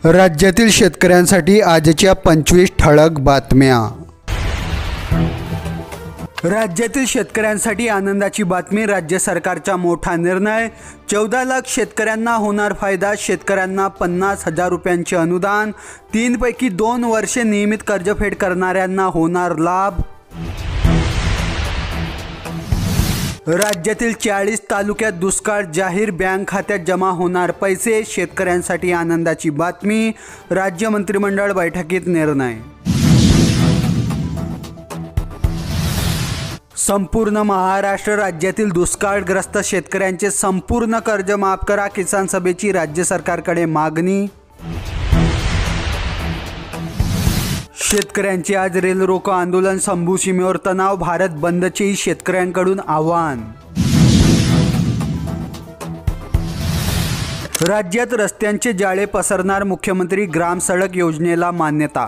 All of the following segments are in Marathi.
राज्यातील शेतकऱ्यांसाठी आजच्या 25 ठळक बातम्या। राज्यातील शेतकऱ्यांसाठी आनंदाची बातमी। राज्य सरकारचा मोठा निर्णय। 14 लाख शेतकऱ्यांना होणार फायदा। शेतकऱ्यांना 50,000 रुपयांचे अनुदान। 3 पैकी 2 वर्षे नियमित कर्जफेड करणाऱ्यांना होणार लाभ। राज्यातील 40 तालुक्यात दुष्काळ जाहीर। बँक खात्यात जमा होणार पैसे। शेतकऱ्यांसाठी आनंदाची बातमी। राज्य मंत्रिमंडळ बैठकीत निर्णय। संपूर्ण महाराष्ट्र राज्यातील दुष्काळग्रस्त शेतकऱ्यांचे संपूर्ण कर्ज माफ करा। किसान सभेची राज्य सरकारकडे मागणी। शेतकऱ्यांचे आज रेल रोको आंदोलन। शंभू सीमेवर तणाव। भारत बंदचे शेतकऱ्यांकडून आवाहन। राज्यात रस्त्यांचे जाळे पसरणार। मुख्यमंत्री ग्राम सडक योजनेला मान्यता।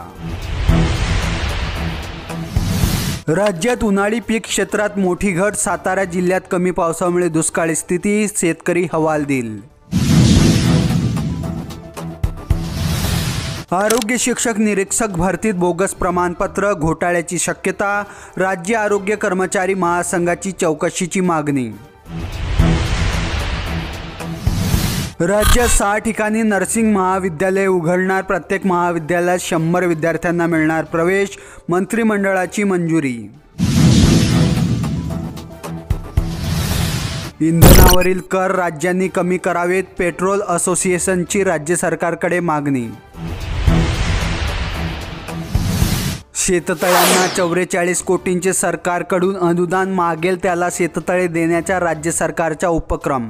राज्यात उन्हाळी पीक क्षेत्रात मोठी घट। सातारा जिल्ह्यात कमी पावसामुळे दुष्काळी स्थिती। शेतकरी हवालदिल। आरोग्य शिक्षक निरीक्षक भरतीत बोगस प्रमाणपत्र घोटाळ्याची शक्यता। राज्य आरोग्य कर्मचारी महासंघाची चौकशीची मागणी। राज्यात 6 ठिकाणी नर्सिंग महाविद्यालय उघडणार। प्रत्येक महाविद्यालयात 100 विद्यार्थ्यांना मिळणार प्रवेश। मंत्रिमंडळाची मंजुरी। इंधनावरील कर राज्यांनी कमी करावेत। पेट्रोल असोसिएशनची राज्य सरकारकडे मागणी। शेततळ्यांना 44 कोटींचे सरकारकडून अनुदान। मागेल त्याला शेततळे देण्याचा राज्य सरकारचा उपक्रम।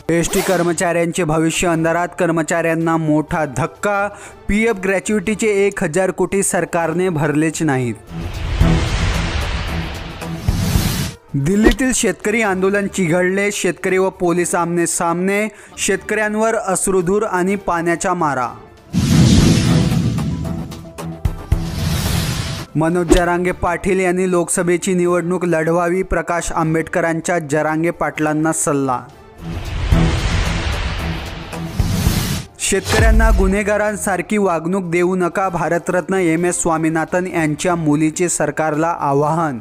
एसटी कर्मचाऱ्यांचे भविष्य अंधारात। कर्मचाऱ्यांना मोठा धक्का। पीएफ ग्रॅच्युइटीचे 1000 कोटी सरकारने भरलेच नाहीत। दिल्लीतील शेतकरी आंदोलन चिघळले। शेतकरी व पोलीस आमने सामने। शेतकऱ्यांवर अश्रुधूर आणि पाण्याचा मारा। मनोज जरांगे पाटील यांनी लोकसभेची निवडणूक लढवावी। प्रकाश आंबेडकरांचा जरांगे पाटलांना सल्ला। शेतकऱ्यांना गुन्हेगारांसारखी वागणूक देऊ नका। भारतरत्न MS स्वामीनाथन यांच्या मुलीचे सरकारला आवाहन।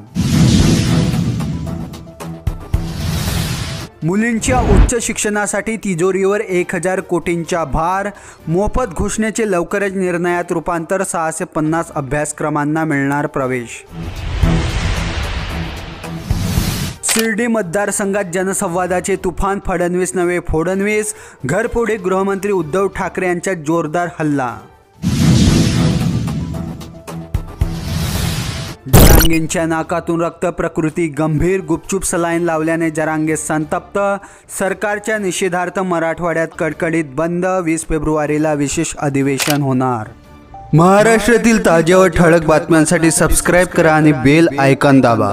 मुलींच्या उच्च शिक्षणासाठी तिजोरीवर 1000 कोटींचा भार। मोफत घोषणेचे लवकरच निर्णयात रूपांतर। 650 अभ्यासक्रमांना मिळणार प्रवेश। शिर्डी मतदारसंघात जनसंवादाचे तुफान। फडणवीस नवे फोडणवीस। घरफोडी गृहमंत्री उद्धव ठाकरे यांचा जोरदार हल्ला। जरांगेंच्या नाकातून रक्त, प्रकृती गंभीर। गुपचूप सलाईन लावल्याने जरांगे संतप्त। सरकारच्या निषेधार्थ मराठवाड्यात कडकडीत बंद। 20 फेब्रुवारीला विशेष अधिवेशन होणार। महाराष्ट्रातील ताज्या व ठळक बातम्यांसाठी सबस्क्राईब करा आणि बेल आयकॉन दाबा।